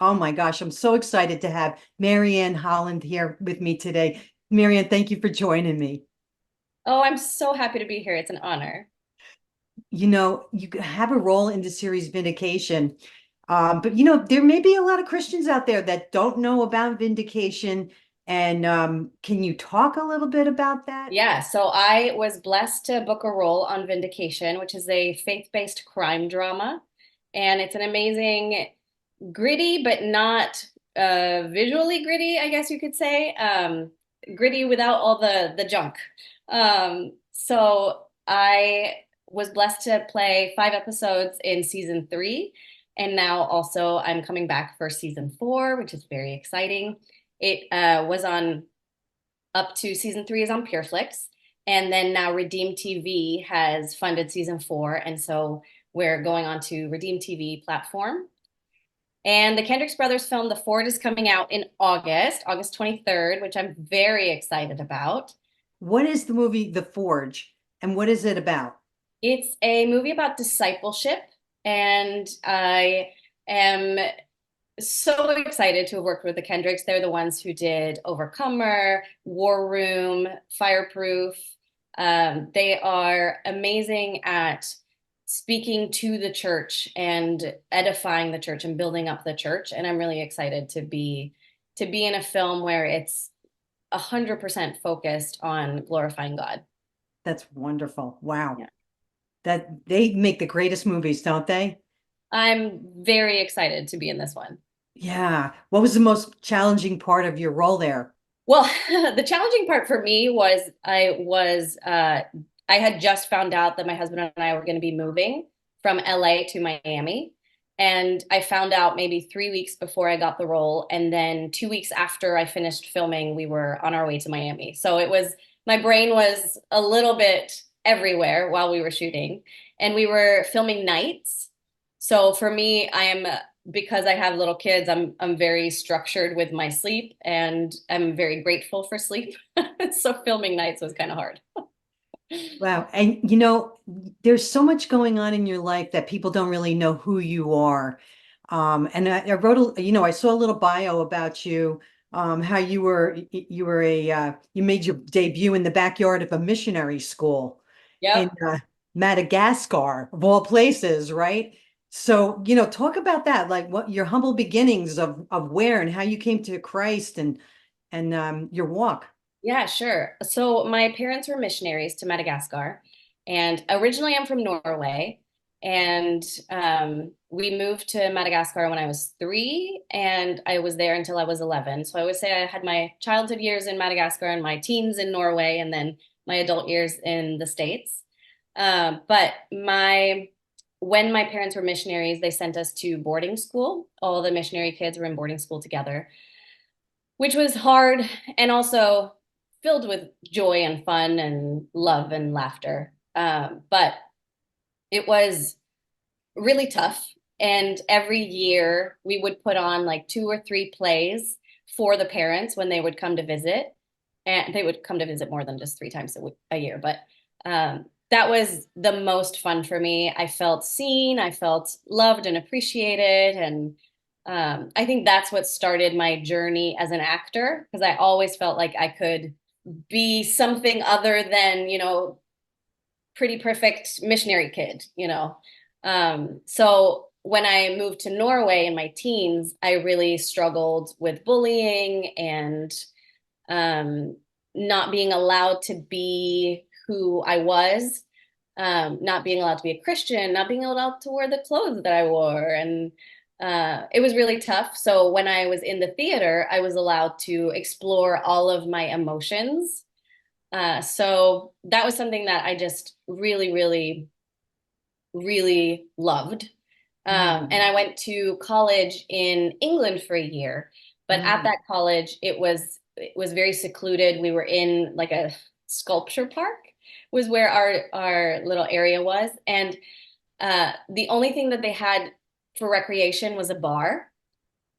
Oh my gosh, I'm so excited to have Marianne Haaland here with me today. Marianne, thank you for joining me. Oh, I'm so happy to be here. It's an honor. You have a role in the series Vindication. But there may be a lot of Christians out there that don't know about Vindication. And can you talk a little bit about that? Yeah, so I was blessed to book a role on Vindication, which is a faith-based crime drama. And it's an amazing, gritty, but not visually gritty, I guess you could say. Gritty without all the junk. So I was blessed to play 5 episodes in season 3. And now also I'm coming back for season 4, which is very exciting. It was on up to season 3 is on Pureflix, and then now Redeem TV has funded season 4, and so we're going on to Redeem TV platform. And the Kendricks Brothers film The Ford is coming out in August 23rd, which I'm very excited about. What is the movie The Forge and what is it about? It's a movie about discipleship, and I am so excited to have worked with the Kendricks. They're the ones who did Overcomer, War Room, Fireproof. They are amazing at speaking to the church and edifying the church and building up the church. And I'm really excited to be in a film where it's 100% focused on glorifying God. That's wonderful. Wow. Yeah. That they make the greatest movies, don't they? I'm very excited to be in this one. Yeah. What was the most challenging part of your role there? Well, the challenging part for me was I had just found out that my husband and I were going to be moving from LA to Miami. And I found out maybe 3 weeks before I got the role. And then 2 weeks after I finished filming, we were on our way to Miami. So my brain was a little bit everywhere while we were shooting. And we were filming nights. So for me, because I have little kids, I'm very structured with my sleep and I'm very grateful for sleep. So filming nights was kind of hard. Wow. And there's so much going on in your life that people don't really know who you are. And I wrote I saw a little bio about you, how you made your debut in the backyard of a missionary school in Yep. Madagascar, of all places, right? So, talk about that, like what your humble beginnings of where and how you came to Christ and your walk. Yeah, sure. So my parents were missionaries to Madagascar, and originally I'm from Norway, and we moved to Madagascar when I was 3, and I was there until I was 11. So I would say I had my childhood years in Madagascar and my teens in Norway, and then my adult years in the States. But when my parents were missionaries, they sent us to boarding school. All the missionary kids were in boarding school together, which was hard and also filled with joy and fun and love and laughter. But it was really tough. And every year we would put on like 2 or 3 plays for the parents when they would come to visit. And they would come to visit more than just 3 times a year. But that was the most fun for me. I felt seen, I felt loved and appreciated. And I think that's what started my journey as an actor, because I always felt like I could be something other than, pretty perfect missionary kid. So when I moved to Norway in my teens, I really struggled with bullying and um, not being allowed to be who I was, not being allowed to be a Christian, not being allowed to wear the clothes that I wore. And it was really tough. So when I was in the theater, I was allowed to explore all of my emotions. So that was something that I just really, really, really loved. And Mm, I went to college in England for a year, but at mm. that college, it was very secluded. We were in like a sculpture park, was where our little area was, and the only thing that they had for recreation was a bar.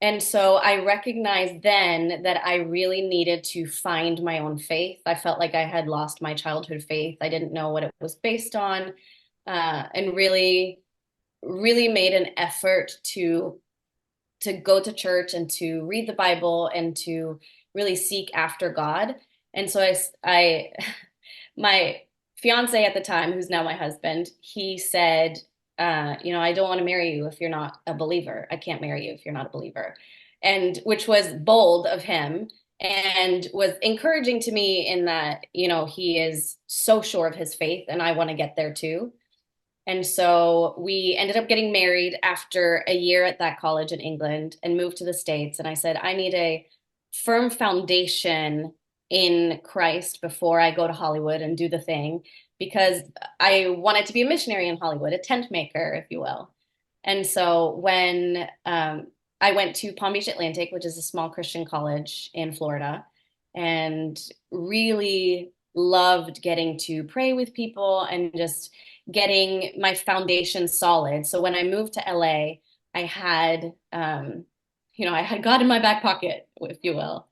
And so I recognized then that I really needed to find my own faith. I felt like I had lost my childhood faith. I didn't know what it was based on, and really, really made an effort to go to church and to read the Bible and to really seek after God. And so I my fiance at the time, who's now my husband, he said, I don't want to marry you if you're not a believer. I can't marry you if you're not a believer. And which was bold of him and was encouraging to me in that, he is so sure of his faith and I want to get there too. And so we ended up getting married after a year at that college in England and moved to the States. And I said, I need a firm foundation in Christ before I go to Hollywood and do the thing, because I wanted to be a missionary in Hollywood, a tent maker, if you will. And so when I went to Palm Beach Atlantic, which is a small Christian college in Florida, and really loved getting to pray with people and just getting my foundation solid. So when I moved to LA, I had, I had God in my back pocket, if you will.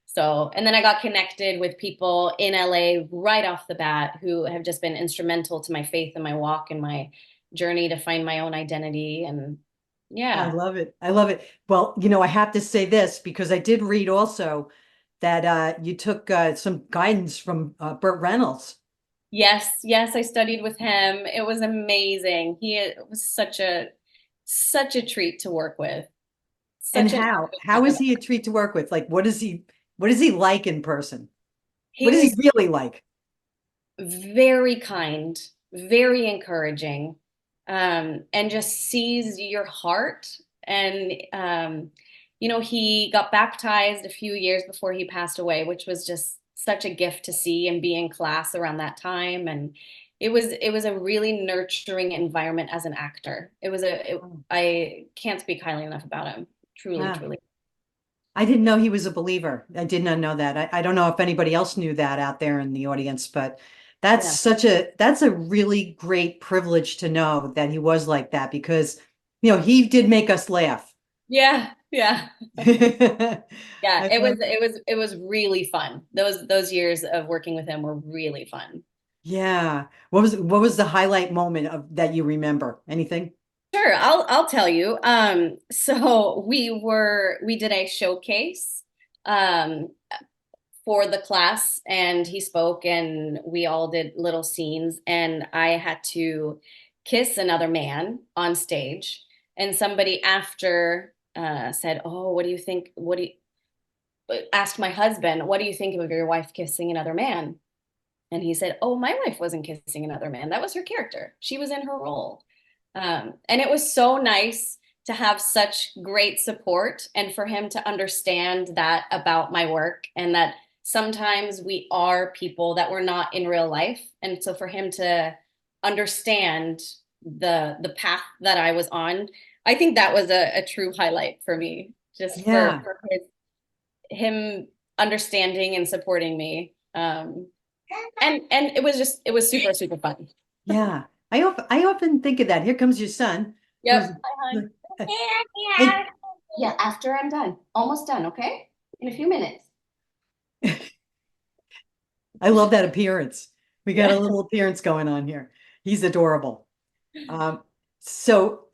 So, and then I got connected with people in LA right off the bat who have just been instrumental to my faith and my walk and my journey to find my own identity. And I yeah, love it. I love it. Well, I have to say this because I did read also that you took some guidance from Burt Reynolds. yes, yes, I studied with him. It was amazing. He was such a treat to work with. And Such an how is he a treat to work with? Like, what is he like in person? What he is he was really like? very kind, very encouraging, and just sees your heart. And, he got baptized a few years before he passed away, which was just such a gift to see and be in class around that time. And it was a really nurturing environment as an actor. Oh, I can't speak highly enough about him. Truly, wow. truly. I didn't know he was a believer. I did not know that. I don't know if anybody else knew that out there in the audience, but Yeah. that's a really great privilege to know that he was like that because, he did make us laugh. Yeah. Yeah. I Yeah, it was thought, it was it was really fun. Those years of working with him were really fun. yeah. What was the highlight moment of that you remember? Anything? Sure, I'll tell you. So we did a showcase um for the class and he spoke and we all did little scenes and I had to kiss another man on stage and somebody after said, "Oh, what do you think? What do you?" Asked my husband, "What do you think of your wife kissing another man?" And he said, "Oh, my wife wasn't kissing another man. That was her character. She was in her role." And it was so nice to have such great support and for him to understand that about my work and that sometimes we are people that we're not in real life. And so for him to understand the path that I was on, I think that was a true highlight for me, just Yeah. for him understanding and supporting me. And it was super, super fun. Yeah. I often think of that. Here comes your son who's Yep. Hi, hon. and Yeah, after I'm done. Almost done, okay? In a few minutes. I love that appearance. We got a Yeah. little appearance going on here. He's adorable. Um, so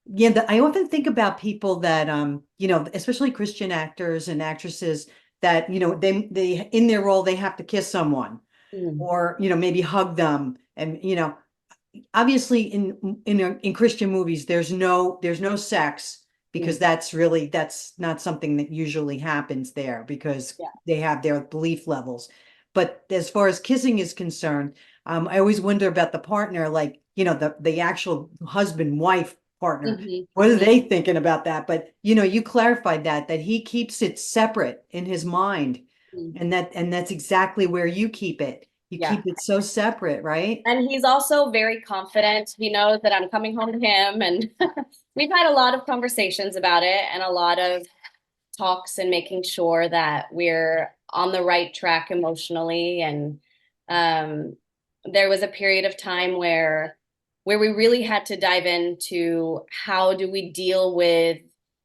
yeah, I often think about people that especially Christian actors and actresses that, they in their role they have to kiss someone Mm, or, maybe hug them. And, obviously in Christian movies there's no sex because mm, that's not something that usually happens there because yeah. they have their belief levels. But as far as kissing is concerned, I always wonder about the partner, like, the actual husband wife partner. Hmm, What are hmm, they thinking about that? But you clarified that he keeps it separate in his mind, hmm. and that's exactly where you keep it. You Yeah. keep it so separate, right? And he's also very confident. He knows that I'm coming home to him. And we've had a lot of conversations about it and a lot of talks and making sure that we're on the right track emotionally. And um, there was a period of time where we really had to dive into how do we deal with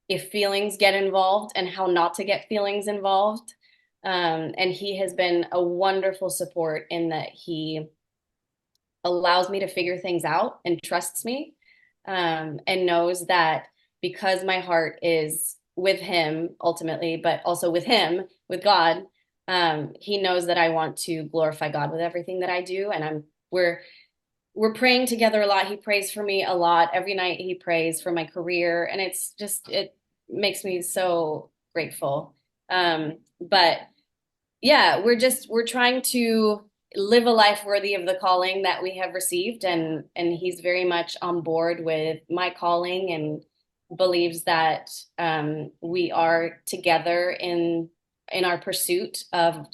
if feelings get involved and how not to get feelings involved. And he has been a wonderful support in that he allows me to figure things out and trusts me, and knows that because my heart is with him ultimately, but also with him, with God. He knows that I want to glorify God with everything that I do, and we're we're praying together a lot. He prays for me a lot. Every night he prays for my career, and it makes me so grateful. But yeah, we're trying to live a life worthy of the calling that we have received, and he's very much on board with my calling and believes that we are together in our pursuit of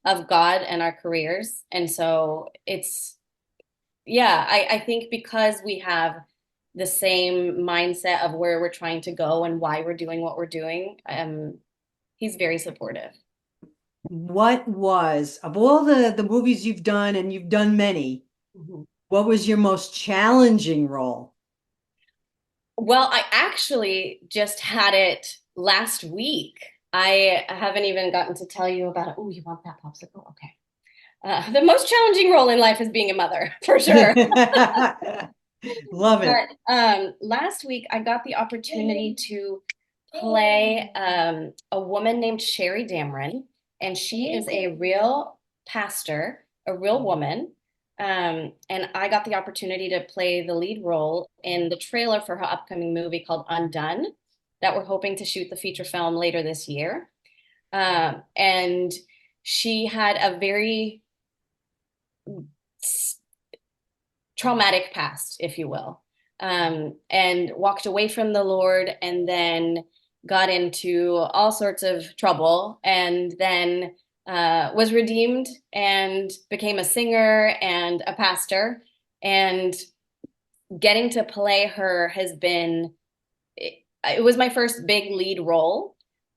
God and our careers. And so it's yeah, I think because we have the same mindset of where we're trying to go and why we're doing what we're doing, he's very supportive. What was, of all the movies you've done, and you've done many, Mhm. what was your most challenging role? Well, I actually just had it last week. I haven't even gotten to tell you about it. Oh, you want that popsicle? Okay. The most challenging role in life is being a mother, for sure. Love it. But last week, I got the opportunity to play a woman named Sherry Dameron, and she is a real pastor, a real woman. And I got the opportunity to play the lead role in the trailer for her upcoming movie called Undone, that we're hoping to shoot the feature film later this year. And she had a very traumatic past, if you will, and walked away from the Lord and then got into all sorts of trouble and then was redeemed and became a singer and a pastor. And getting to play her has been, it was my first big lead role,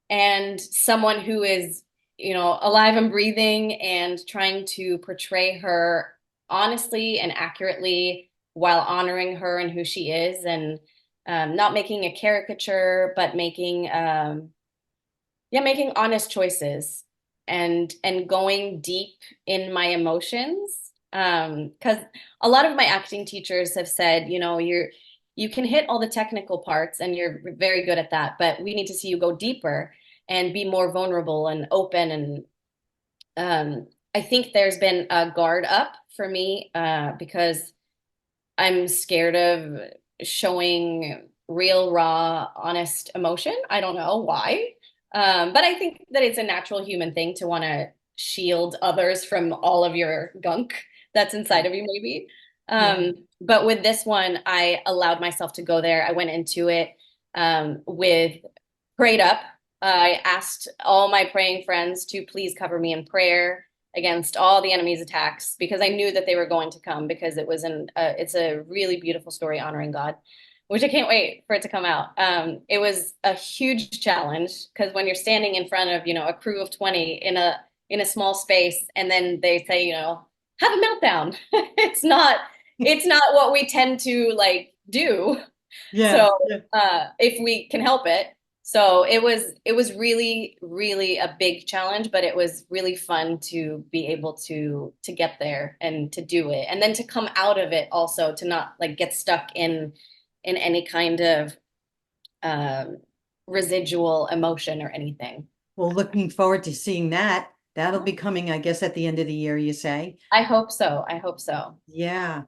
and someone who is, alive and breathing and trying to portray her honestly and accurately while honoring her and who she is, and not making a caricature, but making honest choices and going deep in my emotions. Because a lot of my acting teachers have said, you can hit all the technical parts and you're very good at that, but we need to see you go deeper and be more vulnerable and open. And I think there's been a guard up for me because I'm scared of showing real, raw, honest emotion. I don't know why. But I think that it's a natural human thing to want to shield others from all of your gunk that's inside of you, maybe. Yeah. But with this one, I allowed myself to go there. I went into it with prayed up. I asked all my praying friends to please cover me in prayer against all the enemy's attacks because I knew that they were going to come because it's a really beautiful story honoring God, which I can't wait for it to come out. It was a huge challenge because when you're standing in front of, a crew of 20 in a small space and then they say, have a meltdown. It's not what we tend to like do. Yeah. So Yeah. if we can help it. So it was really, really a big challenge, but it was really fun to be able to get there and to do it. And then to come out of it also to not like get stuck in any kind of um residual emotion or anything. Well, looking forward to seeing that. That'll be coming, I guess, at the end of the year, you say. I hope so. I hope so. Yeah.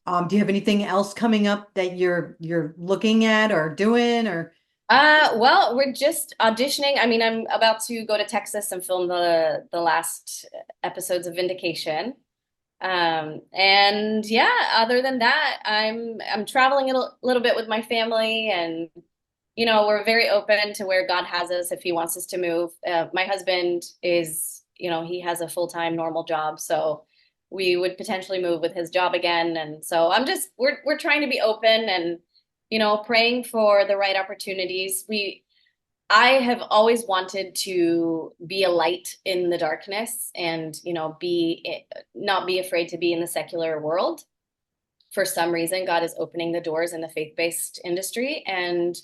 Do you have anything else coming up that you're looking at or doing or Well, we're just auditioning. I mean, I'm about to go to Texas and film the last episodes of Vindication. And yeah, other than that, I'm traveling a little bit with my family, and we're very open to where God has us if He wants us to move. My husband is, he has a full-time normal job, so we would potentially move with his job again. And so we're trying to be open and praying for the right opportunities. I have always wanted to be a light in the darkness and, be not be afraid to be in the secular world. For some reason, God is opening the doors in the faith-based industry, and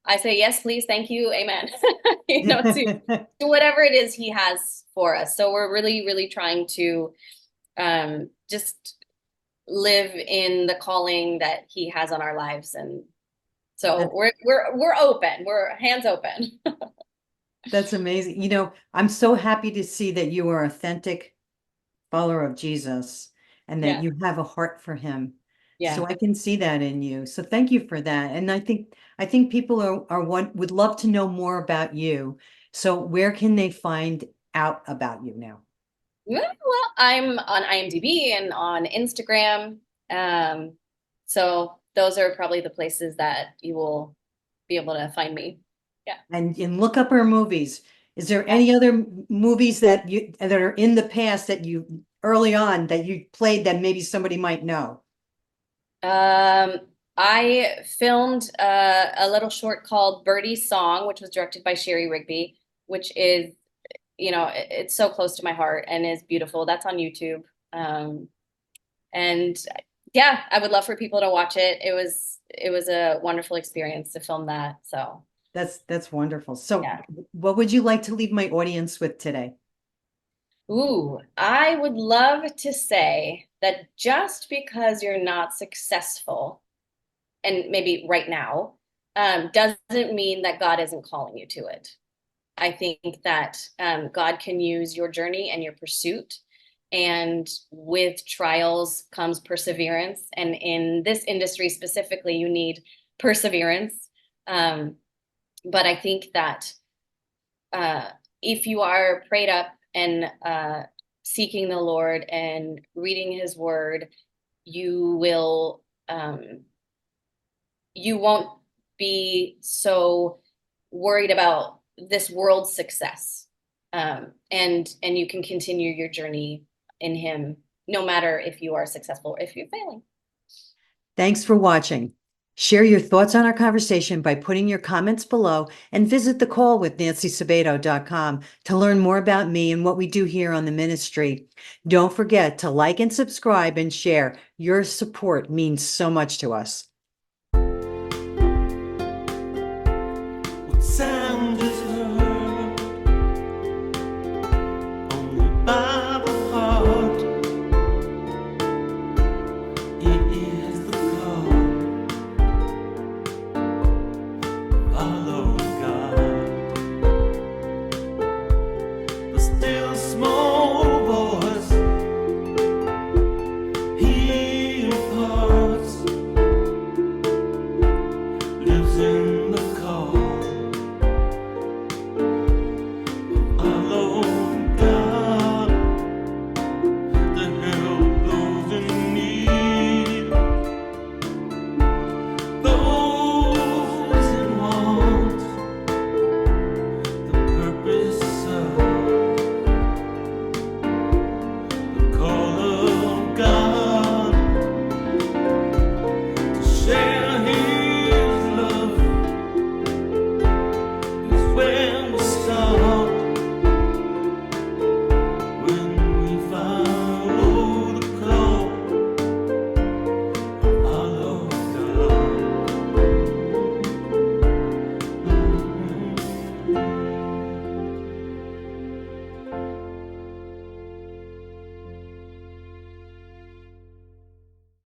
I say yes, please, thank you, amen. To whatever it is He has for us. So we're really, really trying to just live in the calling that He has on our lives, and So we're open. We're hands open. That's amazing. I'm so happy to see that you are authentic follower of Jesus and that Yeah. you have a heart for him. So Yeah. I can see that in you. So thank you for that. And I think people would love to know more about you. So where can they find out about you now? Well, I'm on IMDb and on Instagram. Um, so those are probably the places that you will be able to find me. Yeah. And look up her movies. Is there Yeah. any other movies that are in the past that you early on that you played that maybe somebody might know? Um, I filmed a little short called Birdie's Song, which was directed by Sherry Rigby, which is, it's so close to my heart and is beautiful. That's on YouTube. And yeah, I would love for people to watch it. It was a wonderful experience to film that. So That's wonderful. So yeah. what would you like to leave my audience with today? Ooh, I would love to say that just because you're not successful, and maybe right now, doesn't mean that God isn't calling you to it. I think that God can use your journey and your pursuit. And with trials comes perseverance. And in this industry specifically, you need perseverance. Um, but I think that uh, if you are prayed up and seeking the Lord and reading His Word, you will you won't be so worried about this world's success, and you can continue your journey in Him, no matter if you are successful or if you're failing. Thanks for watching. Share your thoughts on our conversation by putting your comments below and visit thecallwithNancySabato.com to learn more about me and what we do here on the ministry. Don't forget to like and subscribe and share. Your support means so much to us.